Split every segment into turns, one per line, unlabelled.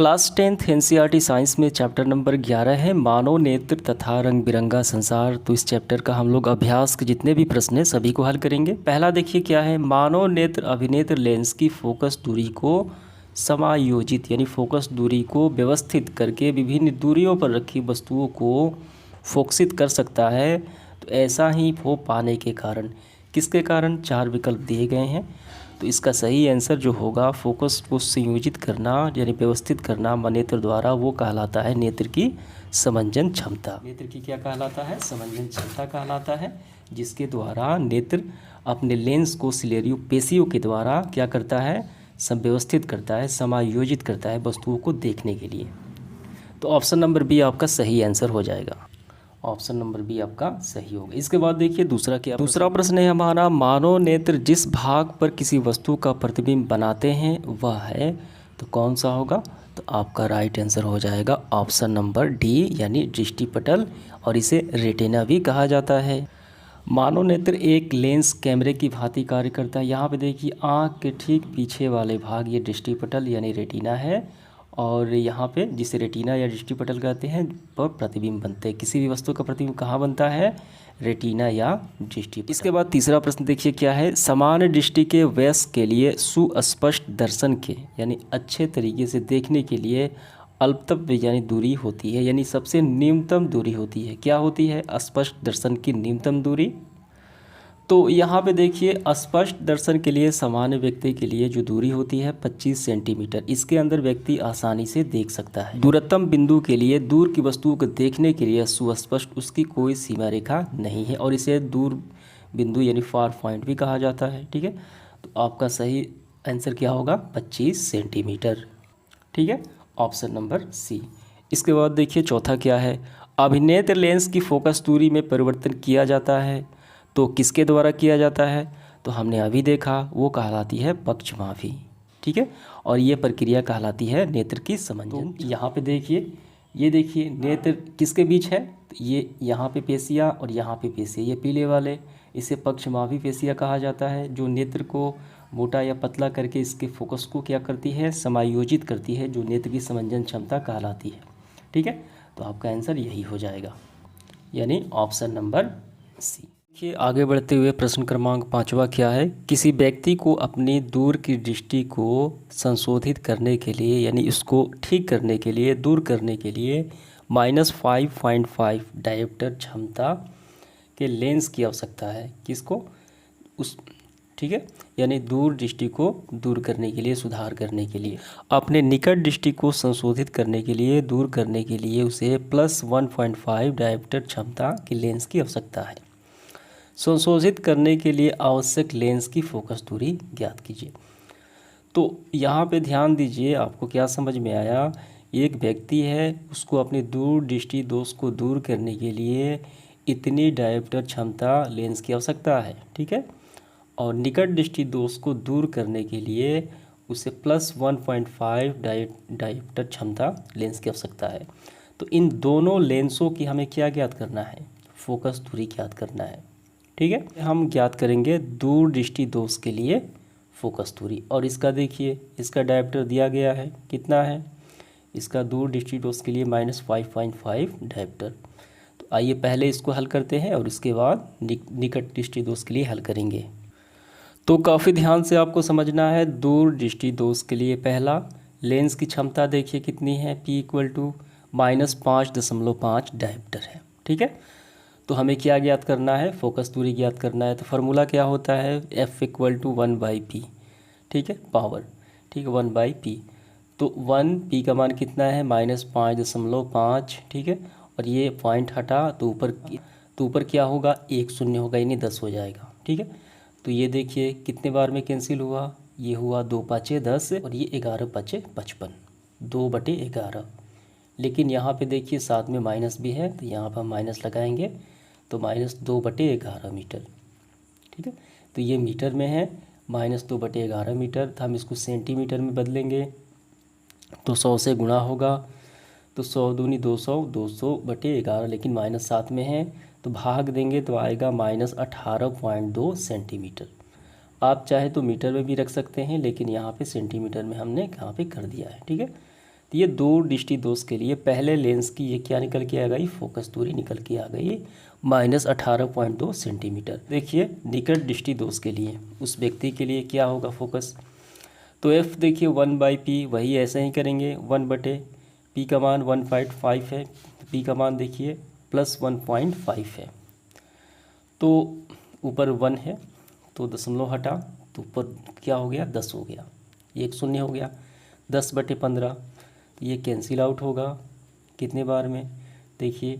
Class 10th NCERT science में chapter number 11 है मानव नेत्र तथा रंग बिरंगा संसार। तो इस चैप्टर का हम लोग अभ्यास के जितने भी प्रश्न हैं सभी को हल करेंगे। पहला देखिए क्या है, मानव नेत्र अभिनेत्र लेंस की फोकस दूरी को समायोजित यानी फोकस दूरी को व्यवस्थित करके विभिन्न दूरियों पर रखी वस्तुओं को फोकसित कर सकता है। तो ऐसा ही हो पाने के कारण, किसके कारण, चार विकल्प दिए गए हैं। तो इसका सही आंसर जो होगा, फोकस को संयोजित करना यानी व्यवस्थित करना नेत्र द्वारा, वो कहलाता है नेत्र की समंजन क्षमता। नेत्र की क्या कहलाता है, समंजन क्षमता कहलाता है, जिसके द्वारा नेत्र अपने लेंस को सिलेरियो पेशियों के द्वारा क्या करता है, व्यवस्थित करता है, समायोजित करता है वस्तुओं को देखने के लिए। तो ऑप्शन नंबर बी आपका सही आंसर हो जाएगा। ऑप्शन नंबर बी आपका सही होगा। इसके बाद देखिए दूसरा क्या, दूसरा प्रश्न है हमारा, मानव नेत्र जिस भाग पर किसी वस्तु का प्रतिबिंब बनाते हैं वह है, तो कौन सा होगा, तो आपका राइट आंसर हो जाएगा ऑप्शन नंबर डी यानी दृष्टिपटल, और इसे रेटिना भी कहा जाता है। मानव नेत्र एक लेंस कैमरे की भांति कार्य करता है। यहाँ पे देखिए आँख के ठीक पीछे वाले भाग ये दृष्टिपटल यानी रेटिना है, और यहाँ पे जिसे रेटिना या दृष्टिपटल कहते हैं पर प्रतिबिंब बनते हैं। किसी भी वस्तु का प्रतिबिंब कहाँ बनता है, रेटिना या दृष्टिपटल। इसके बाद तीसरा प्रश्न देखिए क्या है, सामान्य दृष्टि के वयस्क के लिए सुस्पष्ट दर्शन के यानी अच्छे तरीके से देखने के लिए अल्पतम यानी दूरी होती है, यानी सबसे न्यूनतम दूरी होती है। क्या होती है, स्पष्ट दर्शन की न्यूनतम दूरी। तो यहाँ पे देखिए स्पष्ट दर्शन के लिए सामान्य व्यक्ति के लिए जो दूरी होती है 25 सेंटीमीटर, इसके अंदर व्यक्ति आसानी से देख सकता है। दूरतम बिंदु के लिए दूर की वस्तुओं को देखने के लिए सुस्पष्ट उसकी कोई सीमा रेखा नहीं है, और इसे दूर बिंदु यानी फार पॉइंट भी कहा जाता है। ठीक है, तो आपका सही आंसर क्या होगा, 25 सेंटीमीटर। ठीक है, ऑप्शन नंबर सी। इसके बाद देखिए चौथा क्या है, अभिनेत्र लेंस की फोकस दूरी में परिवर्तन किया जाता है, तो किसके द्वारा किया जाता है, तो हमने अभी देखा वो कहलाती है पक्षमापी। ठीक है, और ये प्रक्रिया कहलाती है नेत्र की समंजन। तो यहाँ पे देखिए, ये देखिए नेत्र किसके बीच है, तो ये यहाँ पे पेशियाँ और यहाँ पे पेशियाँ, ये पीले वाले, इसे पक्षमापी पेशियाँ कहा जाता है, जो नेत्र को मोटा या पतला करके इसके फोकस को क्या करती है, समायोजित करती है, जो नेत्र की समंजन क्षमता कहलाती है। ठीक है, तो आपका आंसर यही हो जाएगा, यानी ऑप्शन नंबर सी। देखिए आगे बढ़ते हुए प्रश्न क्रमांक 5वां क्या है, किसी व्यक्ति को अपनी दूर की दृष्टि को संशोधित करने के लिए यानी इसको ठीक करने के लिए, दूर करने के लिए -5.5 डायोप्टर क्षमता के लेंस की आवश्यकता है। किसको, उस, ठीक है, यानी दूर दृष्टि को दूर करने के लिए, सुधार करने के लिए, अपने निकट दृष्टि को संशोधित करने के लिए, दूर करने के लिए उसे +1.5 डायोप्टर क्षमता के लेंस की आवश्यकता है। संशोधित करने के लिए आवश्यक लेंस की फोकस दूरी ज्ञात कीजिए। तो यहाँ पे ध्यान दीजिए, आपको क्या समझ में आया, एक व्यक्ति है उसको अपनी दूर दृष्टि दोष को दूर करने के लिए इतनी डायोप्टर क्षमता लेंस की आवश्यकता है। ठीक है, और निकट दृष्टि दोष को दूर करने के लिए उसे +1.5 डायोप्टर क्षमता लेंस की आवश्यकता है। तो इन दोनों लेंसों की हमें क्या ज्ञात करना है, फोकस दूरी ज्ञात करना है। ठीक है, हम ज्ञात करेंगे दूर दृष्टि दोष के लिए फोकस दूरी, और इसका देखिए इसका डायोप्टर दिया गया है, कितना है, इसका दूर दृष्टि दोष के लिए -5.5 डायोप्टर। तो आइए पहले इसको हल करते हैं और इसके बाद निकट दृष्टि दोष के लिए हल करेंगे। तो काफ़ी ध्यान से आपको समझना है, दूर दृष्टि दोष के लिए पहला लेंस की क्षमता देखिए कितनी है, P = -5.5 डायोप्टर है। ठीक है, तो हमें क्या ज्ञात करना है, फोकस दूरी ज्ञात करना है। तो फार्मूला क्या होता है, F = 1/P। ठीक है, पावर, ठीक है, 1/P। तो 1P का मान कितना है, -5.5। ठीक है, और ये पॉइंट हटा तो ऊपर क्या होगा, 1 शून्य होगा, यानी 10 हो जाएगा। ठीक है, तो ये देखिए कितने बार में कैंसिल हुआ, ये हुआ 2×5 = 10 और ये 11×5 = 55, 2/11। लेकिन यहाँ पे देखिए साथ में माइनस भी है, तो यहाँ पर हम माइनस लगाएंगे, तो -2/11 मीटर। ठीक है, तो ये मीटर में है, -2/11 मीटर, तो हम इसको सेंटीमीटर में बदलेंगे तो 100 से गुणा होगा, तो 100 दूनी 200, 200/11, लेकिन माइनस साथ में है तो भाग देंगे तो आएगा -18.2 सेंटीमीटर। आप चाहे तो मीटर में भी रख सकते हैं, लेकिन यहाँ पे सेंटीमीटर में हमने यहाँ पे कर दिया है। ठीक है, तो ये दूर दृष्टि दोष के लिए पहले लेंस की ये क्या निकल के आ गई, फोकस दूरी निकल के आ गई -18.2 सेंटीमीटर। देखिए निकट दृष्टि दोष के लिए उस व्यक्ति के लिए क्या होगा फोकस, तो एफ देखिए 1/p, वही ऐसे ही करेंगे 1/p का मान 1.5 है, p का मान देखिए +1.5 है, तो ऊपर 1 है तो दशमलव हटा तो ऊपर क्या हो गया 10 हो गया, ये एक शून्य हो गया, 10/15 तो ये कैंसिल आउट होगा कितने बार में, देखिए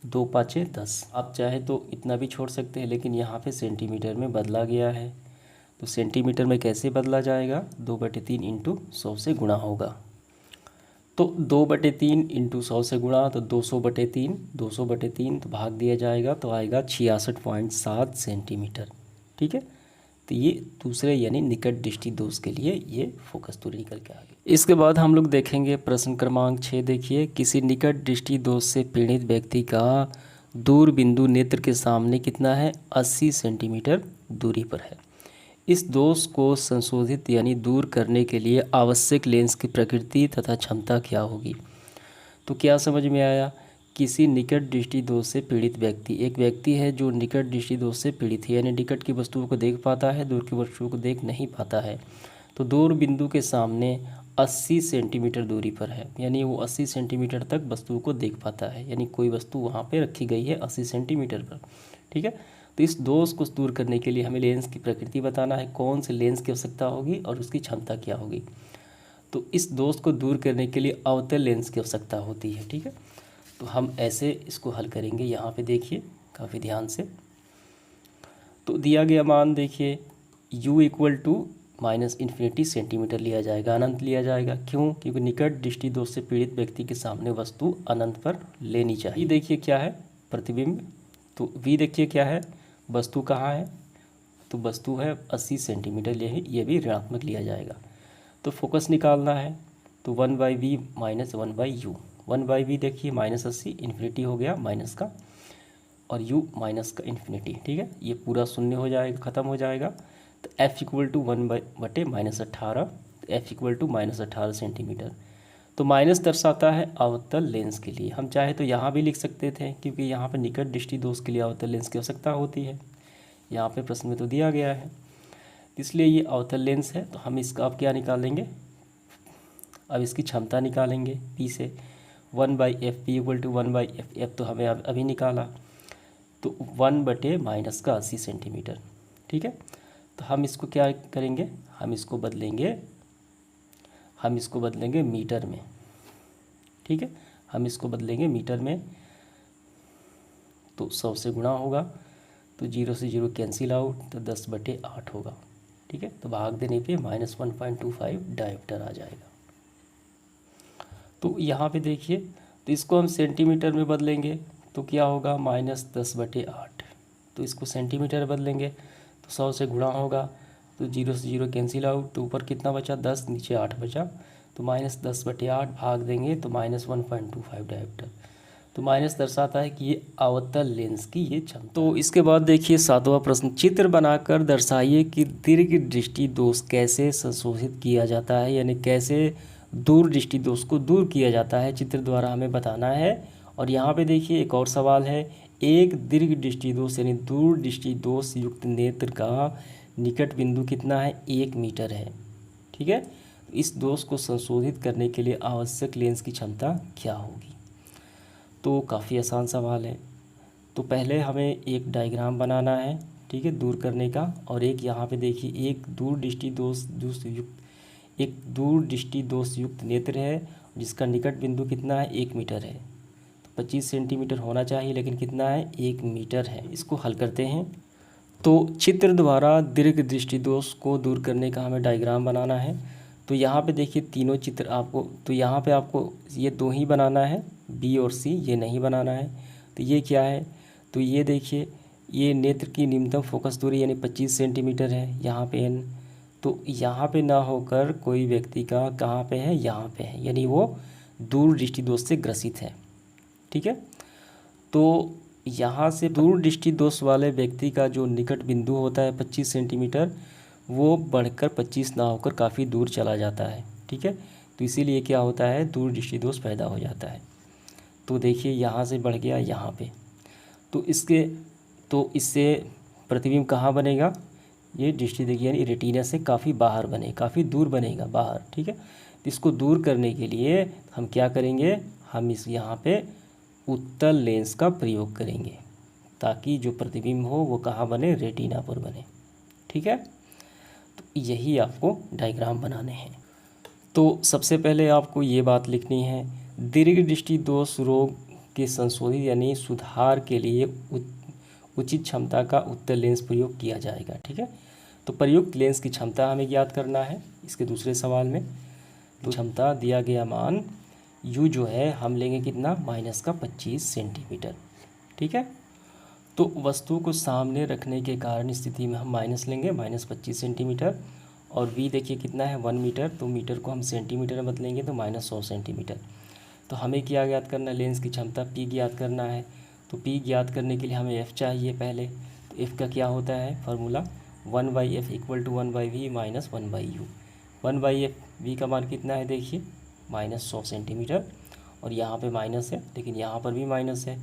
2 पाँचे 10। आप चाहे तो इतना भी छोड़ सकते हैं, लेकिन यहाँ पे सेंटीमीटर में बदला गया है, तो सेंटीमीटर में कैसे बदला जाएगा, 2/3 इंटू 100 से गुणा होगा, तो 2/3 इंटू 100 से गुणा तो 200/3, 200/3 तो भाग दिया जाएगा तो आएगा 66.7 सेंटीमीटर। ठीक है, तो ये दूसरे यानी निकट दृष्टि दोष के लिए ये फोकस दूरी निकल के आ गई। इसके बाद हम लोग देखेंगे प्रश्न क्रमांक 6। देखिए किसी निकट दृष्टि दोष से पीड़ित व्यक्ति का दूर बिंदु नेत्र के सामने कितना है, 80 सेंटीमीटर दूरी पर है। इस दोष को संशोधित यानी दूर करने के लिए आवश्यक लेंस की प्रकृति तथा क्षमता क्या होगी। तो क्या समझ में आया, किसी निकट दृष्टि दोष से पीड़ित व्यक्ति, एक व्यक्ति है जो निकट दृष्टि दोष से पीड़ित है, यानी निकट की वस्तुओं को देख पाता है, दूर की वस्तुओं को देख नहीं पाता है, तो दूर बिंदु के सामने 80 सेंटीमीटर दूरी पर है, यानी वो 80 सेंटीमीटर तक वस्तुओं को देख पाता है, यानी कोई वस्तु वहाँ पे रखी गई है 80 सेंटीमीटर पर। ठीक है, तो इस दोष को दूर करने के लिए हमें लेंस की प्रकृति बताना है, कौन से लेंस की आवश्यकता होगी और उसकी क्षमता क्या होगी। तो इस दोष को दूर करने के लिए अवतल लेंस की आवश्यकता होती है। ठीक है, तो हम ऐसे इसको हल करेंगे, यहाँ पे देखिए काफ़ी ध्यान से। तो दिया गया मान देखिए u = -∞ सेंटीमीटर लिया जाएगा, अनंत लिया जाएगा, क्यों, क्योंकि निकट दृष्टि दोष से पीड़ित व्यक्ति के सामने वस्तु अनंत पर लेनी चाहिए। देखिए क्या है प्रतिबिंब, तो v देखिए क्या है, वस्तु कहाँ है, तो वस्तु है 80 सेंटीमीटर, ये भी ऋणात्मक लिया जाएगा। तो फोकस निकालना है, तो 1/v - 1/u, 1/v देखिए -80 इन्फिनिटी हो गया माइनस का, और u माइनस का इन्फिनिटी। ठीक है, ये पूरा शून्य हो जाएगा, ख़त्म हो जाएगा, तो f = 1/18, f = -18 सेंटीमीटर। तो माइनस दर्शाता है अवतल लेंस के लिए, हम चाहे तो यहाँ भी लिख सकते थे, क्योंकि यहाँ पे निकट दृष्टि दोष के लिए अवतल लेंस की आवश्यकता होती है, यहाँ पे प्रश्न में तो दिया गया है, इसलिए ये अवतल लेंस है। तो हम इसका अब क्या निकालेंगे, अब इसकी क्षमता निकालेंगे p से, 1/f, p = 1/f, f तो हमें अभी निकाला, तो 1/-80 सेंटीमीटर। ठीक है, तो हम इसको क्या करेंगे, हम इसको बदलेंगे मीटर में। ठीक है, हम इसको बदलेंगे मीटर में, तो 100 से गुणा होगा, तो 0 से 0 कैंसिल आउट, तो 10/8 होगा। ठीक है, तो भाग देने पे -1.25 डायोप्टर आ जाएगा। तो यहाँ पे देखिए, तो इसको हम सेंटीमीटर में बदलेंगे तो क्या होगा, -10/8, तो इसको सेंटीमीटर बदलेंगे तो 100 से गुणा होगा, तो 0 से 0 कैंसिल आउट, तो ऊपर कितना बचा 10, नीचे 8 बचा, तो -10/8 भाग देंगे तो -1.25 डायोप्टर। तो माइनस दर्शाता है कि ये अवतल लेंस की ये क्षमता। तो इसके बाद देखिए 7वां प्रश्न, चित्र बनाकर दर्शाइए कि दीर्घ दृष्टि दोष कैसे संशोधित किया जाता है, यानी कैसे दूर दृष्टि दोष को दूर किया जाता है, चित्र द्वारा हमें बताना है। और यहाँ पे देखिए एक और सवाल है, एक दीर्घ दृष्टि दोष यानी दूर दृष्टि दोष युक्त नेत्र का निकट बिंदु कितना है, 1 मीटर है। ठीक है, इस दोष को संशोधित करने के लिए आवश्यक लेंस की क्षमता क्या होगी। तो काफ़ी आसान सवाल है। तो पहले हमें एक डायग्राम बनाना है, ठीक है, दूर करने का, और एक यहाँ पे देखिए एक दूर दृष्टि दोष युक्त नेत्र है जिसका निकट बिंदु कितना है, 1 मीटर है। तो 25 सेंटीमीटर होना चाहिए, लेकिन कितना है, 1 मीटर है। इसको हल करते हैं। तो चित्र द्वारा दीर्घ दृष्टि दोष को दूर करने का हमें डायग्राम बनाना है। तो यहाँ पे देखिए तीनों चित्र आपको, तो यहाँ पे आपको ये 2 ही बनाना है, बी और सी, ये नहीं बनाना है। तो ये क्या है, तो ये देखिए ये नेत्र की न्यूनतम फोकस दूरी यानी 25 सेंटीमीटर है, यहाँ पे एन। तो यहाँ पे ना होकर कोई व्यक्ति का कहाँ पे है, यहाँ पे है, यानी वो दूर दृष्टि दोष से ग्रसित है। ठीक है, तो यहाँ से दूर दृष्टि दोष वाले व्यक्ति का जो निकट बिंदु होता है 25 सेंटीमीटर, वो बढ़कर 25 ना होकर काफ़ी दूर चला जाता है। ठीक है, तो इसीलिए क्या होता है, दूरदृष्टि दोष पैदा हो जाता है। तो देखिए यहाँ से बढ़ गया यहाँ पे, तो इससे प्रतिबिंब कहाँ बनेगा, ये दृष्टि देखिए यानी रेटिना से काफ़ी बाहर बने, काफ़ी दूर बनेगा बाहर, ठीक है। तो इसको दूर करने के लिए हम क्या करेंगे, हम इस यहाँ पे उत्तल लेंस का प्रयोग करेंगे ताकि जो प्रतिबिंब हो वो कहाँ बने, रेटिना पर बने, ठीक है। तो यही आपको डायग्राम बनाने हैं। तो सबसे पहले आपको ये बात लिखनी है, दीर्घ दृष्टि दोष रोग के संशोधित यानी सुधार के लिए उचित क्षमता का उत्तल लेंस प्रयोग किया जाएगा, ठीक है। तो प्रयुक्त लेंस की क्षमता हमें ज्ञात करना है इसके दूसरे सवाल में। तो क्षमता दिया गया मान यू जो है हम लेंगे कितना, -25 सेंटीमीटर, ठीक है। तो वस्तु को सामने रखने के कारण स्थिति में हम माइनस लेंगे -25 सेंटीमीटर, और वी देखिए कितना है 1 मीटर, तो मीटर को हम सेंटीमीटर में बदलेंगे तो -100 सेंटीमीटर। तो हमें क्या ज्ञात करना है, लेंस की क्षमता पी ज्ञात करना है। तो पी ज्ञात करने के लिए हमें एफ़ चाहिए पहले। तो एफ़ का क्या होता है formula, 1/f = 1/v - 1/u। 1/f we का मान कितना है देखिए -100 सेंटीमीटर, और यहाँ पे माइनस है लेकिन यहाँ पर भी माइनस है,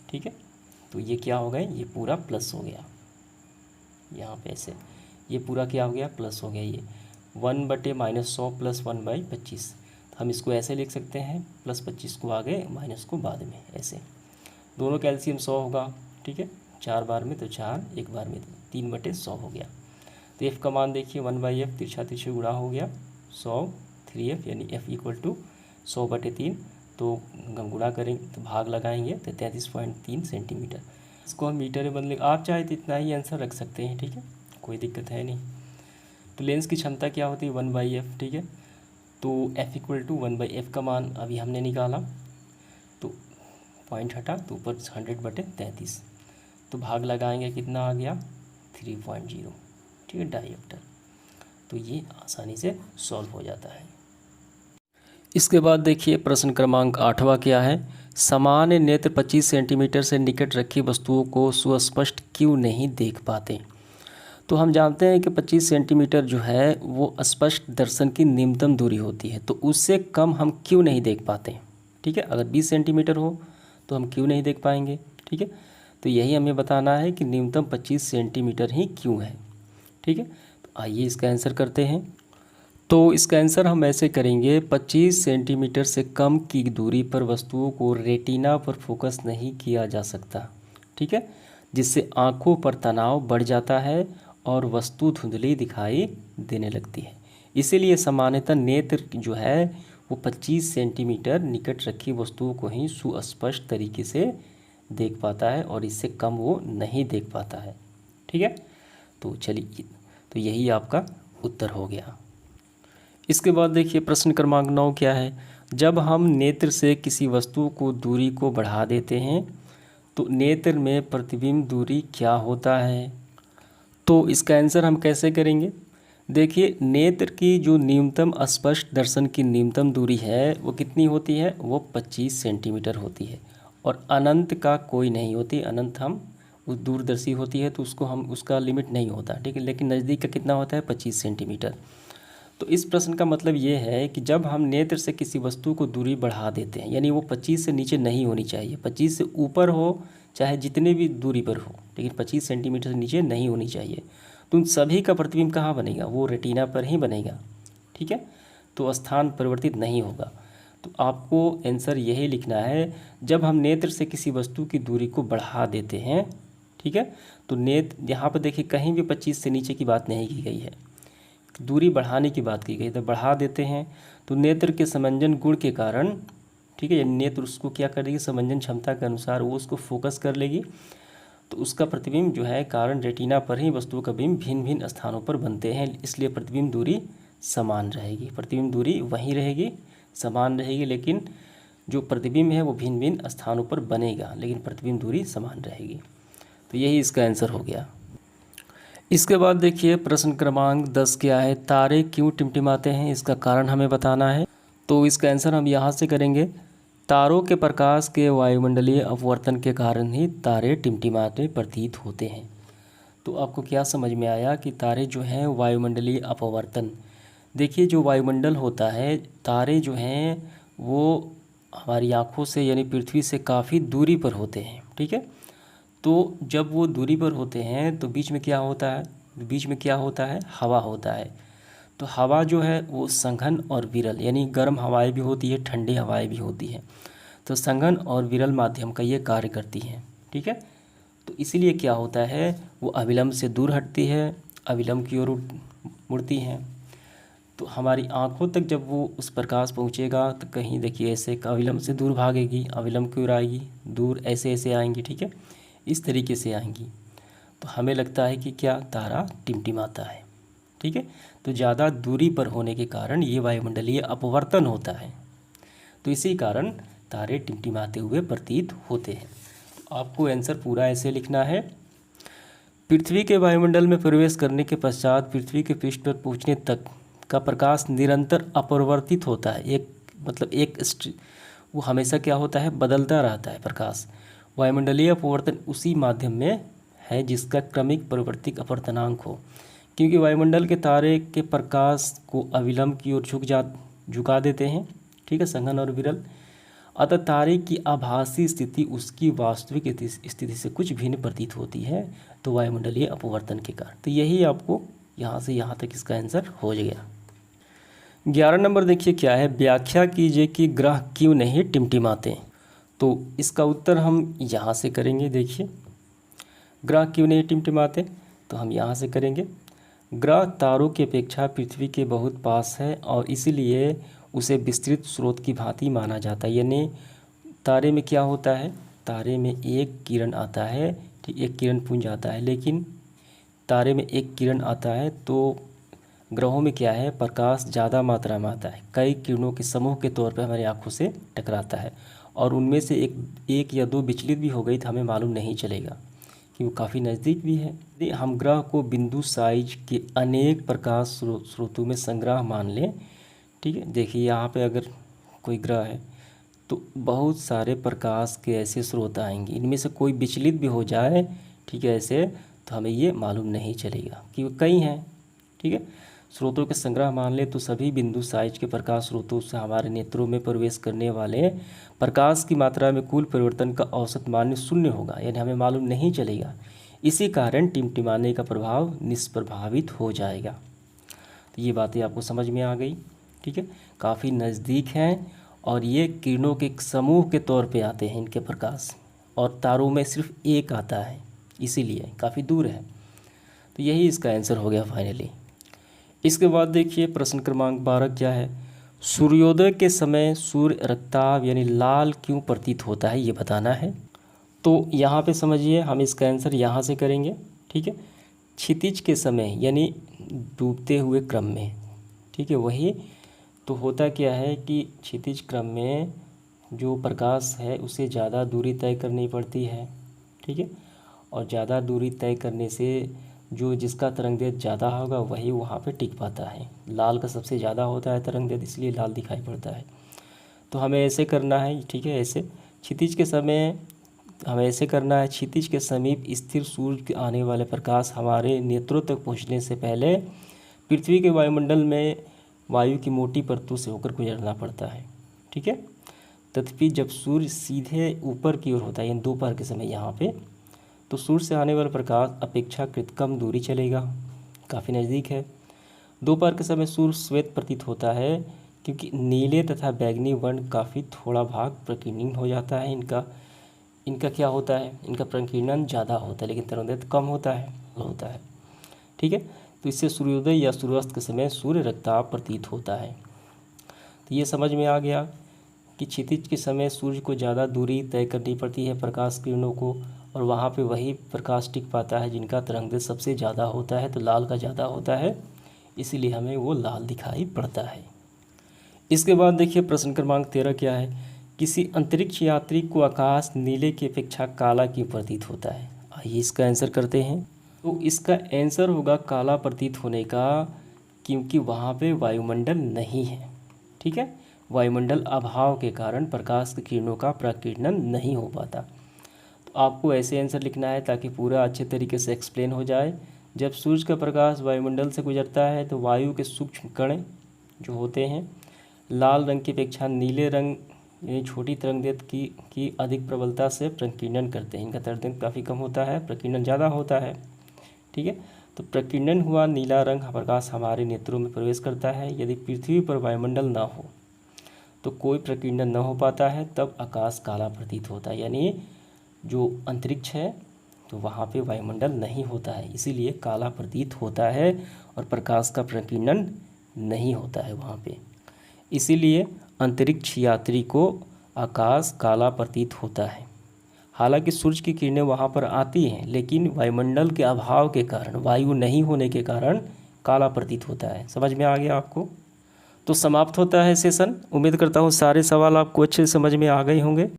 ठीक है। तो ये क्या हो गया, ये पूरा प्लस हो गया, यहाँ पे ऐसे ये पूरा क्या हो गया, प्लस हो गया। ये 1/-100 + 1/25, हम इसको ऐसे लिख सकते हैं, +25 को आगे माइनस को बाद में, ऐसे दोनों का एलसीएम 100 होगा, ठीक है। 4 बार में तो 4, 1 बार में तो 3/100 हो गया। तो एफ़ का मान देखिए 1/f तिरछा तिरछे गुणा हो गया 100 3f यानी f = 100/3। तो हम गुणा करेंगे तो भाग लगाएंगे तो 33.3 सेंटीमीटर। इसको हम मीटर में बदलेंगे, आप चाहे तो इतना ही आंसर रख सकते हैं, ठीक है, कोई दिक्कत है नहीं। तो लेंस की क्षमता क्या होती है 1/f, ठीक है। तो f = 1/f का मान अभी हमने निकाला, तो पॉइंट हटा तो ऊपर 100/33, तो भाग लगाएंगे कितना आ गया 3.0, ठीक है, डायप्टर। तो ये आसानी से सॉल्व हो जाता है। इसके बाद देखिए प्रश्न क्रमांक 8वां क्या है, सामान्य नेत्र 25 सेंटीमीटर से निकट रखी वस्तुओं को सुस्पष्ट क्यों नहीं देख पाते। तो हम जानते हैं कि 25 सेंटीमीटर जो है वो स्पष्ट दर्शन की न्यूनतम दूरी होती है, तो उससे कम हम क्यों नहीं देख पाते, ठीक है। अगर 20 सेंटीमीटर हो तो हम क्यों नहीं देख पाएंगे, ठीक है। तो यही हमें बताना है कि न्यूनतम 25 सेंटीमीटर ही क्यों है, ठीक है। तो आइए इसका आंसर करते हैं। तो इसका आंसर हम ऐसे करेंगे, 25 सेंटीमीटर से कम की दूरी पर वस्तुओं को रेटिना पर फोकस नहीं किया जा सकता, ठीक है, जिससे आँखों पर तनाव बढ़ जाता है और वस्तु धुंधली दिखाई देने लगती है। इसीलिए सामान्यतः नेत्र जो है वो 25 सेंटीमीटर निकट रखी वस्तुओं को ही सुस्पष्ट तरीके से देख पाता है और इससे कम वो नहीं देख पाता है, ठीक है। तो चलिए, तो यही आपका उत्तर हो गया। इसके बाद देखिए प्रश्न क्रमांक 9 क्या है, जब हम नेत्र से किसी वस्तु को दूरी को बढ़ा देते हैं तो नेत्र में प्रतिबिंब दूरी क्या होता है। तो इसका आंसर हम कैसे करेंगे, देखिए नेत्र की जो न्यूनतम स्पष्ट दर्शन की न्यूनतम दूरी है वो कितनी होती है, वो 25 सेंटीमीटर होती है, और अनंत का कोई नहीं होती, अनंत हम उस दूरदर्शी होती है तो उसको हम उसका लिमिट नहीं होता, ठीक है, लेकिन नज़दीक का कितना होता है 25 सेंटीमीटर। तो इस प्रश्न का मतलब ये है कि जब हम नेत्र से किसी वस्तु को दूरी बढ़ा देते हैं, यानी वो 25 से नीचे नहीं होनी चाहिए, 25 से ऊपर हो चाहे जितने भी दूरी पर हो, लेकिन 25 सेंटीमीटर से नीचे नहीं होनी चाहिए, तो उन सभी का प्रतिबिंब कहाँ बनेगा, वो रेटिना पर ही बनेगा, ठीक है। तो स्थान परिवर्तित नहीं होगा। तो आपको आंसर यही लिखना है, जब हम नेत्र से किसी वस्तु की दूरी को बढ़ा देते हैं, ठीक है। तो नेत्र यहाँ पर देखिए कहीं भी 25 से नीचे की बात नहीं की गई है, दूरी बढ़ाने की बात की गई, तो बढ़ा देते हैं तो नेत्र के समंजन गुण के कारण, ठीक है, नेत्र उसको क्या करेगी, समंजन क्षमता के अनुसार वो उसको फोकस कर लेगी, तो उसका प्रतिबिंब जो है कारण रेटिना पर ही वस्तुओं का बिंब भिन्न भिन्न स्थानों पर बनते हैं, इसलिए प्रतिबिंब दूरी समान रहेगी, प्रतिबिंब दूरी वहीं रहेगी, समान रहेगी, लेकिन जो प्रतिबिंब है वो भिन्न भिन्न स्थानों पर बनेगा, लेकिन प्रतिबिंब दूरी समान रहेगी। तो यही इसका आंसर हो गया। इसके बाद देखिए प्रश्न क्रमांक 10 क्या है, तारे क्यों टिमटिमाते हैं, इसका कारण हमें बताना है। तो इसका आंसर हम यहाँ से करेंगे, तारों के प्रकाश के वायुमंडलीय अपवर्तन के कारण ही तारे टिमटिमाते प्रतीत होते हैं। तो आपको क्या समझ में आया कि तारे जो हैं वायुमंडलीय अपवर्तन, देखिए जो वायुमंडल होता है, तारे जो हैं वो हमारी आँखों से यानी पृथ्वी से काफ़ी दूरी पर होते हैं, ठीक है। तो जब वो दूरी पर होते हैं तो बीच में क्या होता है, बीच में क्या होता है, हवा होता है। तो हवा जो है वो संघन और विरल, यानी गर्म हवाएं भी होती है, ठंडी हवाएं भी होती हैं। तो संघन और विरल माध्यम का ये कार्य करती हैं, ठीक है। तो इसीलिए क्या होता है, वो अविलंब से दूर हटती है, अविलंब की ओर मुड़ती हैं। तो हमारी आँखों तक जब वो उस प्रकाश पहुँचेगा तो कहीं देखिए ऐसे अविलंब से दूर भागेगी, अविलंब की ओर आएगी, दूर ऐसे ऐसे आएंगी, ठीक है, इस तरीके से आएंगी। तो हमें लगता है कि क्या तारा टिमटिमाता है, ठीक है। तो ज़्यादा दूरी पर होने के कारण ये वायुमंडलीय अपवर्तन होता है, तो इसी कारण तारे टिमटिमाते हुए प्रतीत होते हैं। आपको आंसर पूरा ऐसे लिखना है। पृथ्वी के वायुमंडल में प्रवेश करने के पश्चात पृथ्वी के पृष्ठ पर पहुँचने तक का प्रकाश निरंतर अपरिवर्तित होता है। एक मतलब वो हमेशा क्या होता है, बदलता रहता है प्रकाश। वायुमंडलीय अपवर्तन उसी माध्यम में है जिसका क्रमिक परिवर्तिक अपवर्तनांक हो। क्योंकि वायुमंडल के तारे के प्रकाश को अविलंब की ओर झुका देते हैं, ठीक है, संघन और विरल। अतः तारे की आभासी स्थिति उसकी वास्तविक स्थिति से कुछ भिन्न प्रतीत होती है, तो वायुमंडलीय अपवर्तन के कारण। तो यही आपको यहाँ से यहाँ तक इसका आंसर हो गया। 11 नंबर देखिए क्या है, व्याख्या कीजिए कि ग्रह क्यों नहीं टिमटिमाते। तो इसका उत्तर हम यहाँ से करेंगे। देखिए ग्रह क्यों नहीं टिमटिमाते, तो हम यहाँ से करेंगे। ग्रह तारों की अपेक्षा पृथ्वी के बहुत पास है और इसीलिए उसे विस्तृत स्रोत की भांति माना जाता है। यानी तारे में क्या होता है, तारे में एक किरण आता है, ठीक, एक किरण पुंज आता है, लेकिन तारे में एक किरण आता है तो ग्रहों में क्या है, प्रकाश ज़्यादा मात्रा में आता है, कई किरणों के समूह के तौर पर हमारी आँखों से टकराता है और उनमें से एक या दो विचलित भी हो गई तो हमें मालूम नहीं चलेगा कि वो काफ़ी नज़दीक भी है। यदि हम ग्रह को बिंदु साइज के अनेक प्रकाश स्रोतों में संग्रह मान लें, ठीक है, देखिए यहाँ पे अगर कोई ग्रह है तो बहुत सारे प्रकाश के ऐसे स्रोत आएंगे, इनमें से कोई विचलित भी हो जाए, ठीक है, ऐसे तो हमें ये मालूम नहीं चलेगा कि वो कई हैं, ठीक है। स्रोतों के संग्रह मान ले तो सभी बिंदु साइज के प्रकाश स्रोतों से हमारे नेत्रों में प्रवेश करने वाले प्रकाश की मात्रा में कुल परिवर्तन का औसत मान शून्य होगा, यानी हमें मालूम नहीं चलेगा। इसी कारण टिमटिमाने का प्रभाव निष्प्रभावित हो जाएगा। तो ये बातें आपको समझ में आ गई, ठीक है, काफ़ी नज़दीक हैं और ये किरणों के एक समूह के तौर पे आते हैं इनके प्रकाश, और तारों में सिर्फ एक आता है, इसीलिए काफ़ी दूर है। तो यही इसका आंसर हो गया फाइनली। इसके बाद देखिए प्रश्न क्रमांक 12 क्या है, सूर्योदय के समय सूर्य रक्ताभ यानी लाल क्यों प्रतीत होता है, ये बताना है। तो यहाँ पे समझिए हम इसका आंसर यहाँ से करेंगे, ठीक है। क्षितिज के समय यानी डूबते हुए क्रम में, ठीक है, वही तो होता क्या है कि क्षितिज क्रम में जो प्रकाश है उसे ज़्यादा दूरी तय करनी पड़ती है, ठीक है, और ज़्यादा दूरी तय करने से जो जिसका तरंगदैर्घ्य ज़्यादा होगा वही वहाँ पे टिक पाता है। लाल का सबसे ज़्यादा होता है तरंगदैर्घ्य, इसलिए लाल दिखाई पड़ता है। तो हमें ऐसे करना है, ठीक है, ऐसे क्षितिज के समय हमें ऐसे करना है, क्षितिज के समीप स्थिर सूर्य के आने वाले प्रकाश हमारे नेत्रों तक पहुँचने से पहले पृथ्वी के वायुमंडल में वायु की मोटी परतों से होकर गुजरना पड़ता है, ठीक है। तथापि जब सूर्य सीधे ऊपर की ओर होता है यानी दोपहर के समय यहाँ पे, तो सूर्य से आने वाला प्रकाश अपेक्षाकृत कम दूरी चलेगा, काफ़ी नज़दीक है। दोपहर के समय सूर्य श्वेत प्रतीत होता है क्योंकि नीले तथा बैंगनी वर्ण काफ़ी थोड़ा भाग प्रकीर्णन हो जाता है। इनका क्या होता है, इनका प्रकीर्णन ज़्यादा होता है लेकिन तरंगदैर्घ्य कम होता है, ठीक है। तो इससे सूर्योदय या सूर्यास्त के समय सूर्य रक्ताभ प्रतीत होता है। तो ये समझ में आ गया कि क्षितिज के समय सूर्य को ज़्यादा दूरी तय करनी पड़ती है प्रकाश किरणों को, और वहाँ पे वही प्रकाश टिक पाता है जिनका तरंगदैर्घ्य सबसे ज़्यादा होता है, तो लाल का ज़्यादा होता है, इसीलिए हमें वो लाल दिखाई पड़ता है। इसके बाद देखिए प्रश्न क्रमांक 13 क्या है, किसी अंतरिक्ष यात्री को आकाश नीले की अपेक्षा काला क्यों प्रतीत होता है। आइए इसका आंसर करते हैं। तो इसका आंसर होगा काला प्रतीत होने का क्योंकि वहाँ पे वायुमंडल नहीं है, ठीक है। वायुमंडल अभाव के कारण प्रकाश की किरणों का प्रकीर्णन नहीं हो पाता। तो आपको ऐसे आंसर लिखना है ताकि पूरा अच्छे तरीके से एक्सप्लेन हो जाए। जब सूर्य का प्रकाश वायुमंडल से गुजरता है तो वायु के सूक्ष्म कण जो होते हैं। लाल रंग की अपेक्षा नीले रंग यानी छोटी तरंगदैर्घ्य की अधिक प्रबलता से प्रकीर्णन करते हैं। इनका तरंगदैर्घ्य काफ़ी कम होता है, प्रकीर्णन ज़्यादा होता है। ठीक है, तो प्रकीर्णन हुआ नीला रंग प्रकाश हमारे नेत्रों में प्रवेश करता है। यदि पृथ्वी पर वायुमंडल ना हो तो कोई प्रकीर्णन न हो पाता है, तब आकाश काला प्रतीत होता है। यानी जो अंतरिक्ष है तो वहाँ पे वायुमंडल नहीं होता है, इसीलिए काला प्रतीत होता है और प्रकाश का प्रकीर्णन नहीं होता है वहाँ पे। इसीलिए अंतरिक्ष यात्री को आकाश काला प्रतीत होता है। हालांकि सूर्य की किरणें वहाँ पर आती हैं, लेकिन वायुमंडल के अभाव के कारण, वायु नहीं होने के कारण काला प्रतीत होता है। समझ में आ गया आपको? तो समाप्त होता है सेशन। उम्मीद करता हूँ सारे सवाल आपको अच्छे समझ में आ गए होंगे।